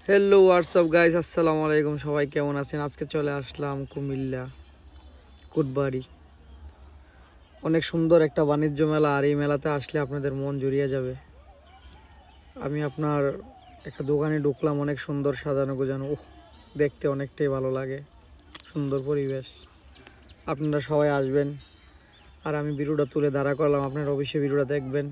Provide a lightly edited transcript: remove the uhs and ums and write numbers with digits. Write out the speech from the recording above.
Hello WhatsApp guys, আসসালামু আলাইকুম। সবাই কেমন আছেন? আজকে চলে আসলাম কুমিল্লা কুটবাড়ি। অনেক সুন্দর একটা বাণিজ্য মেলা, আর এই মেলাতে আসলে আপনাদের মন জুড়িয়ে যাবে। আমি আপনার একটা দোকানে ঢুকলাম, অনেক সুন্দর সাজানো গোছানো, দেখতে অনেকটাই ভালো লাগে, সুন্দর পরিবেশ। আপনারা সবাই আসবেন, আর আমি ভিডিওটা তুলে দাঁড়া করলাম, আপনারা অবশ্যই ভিডিওটা দেখবেন।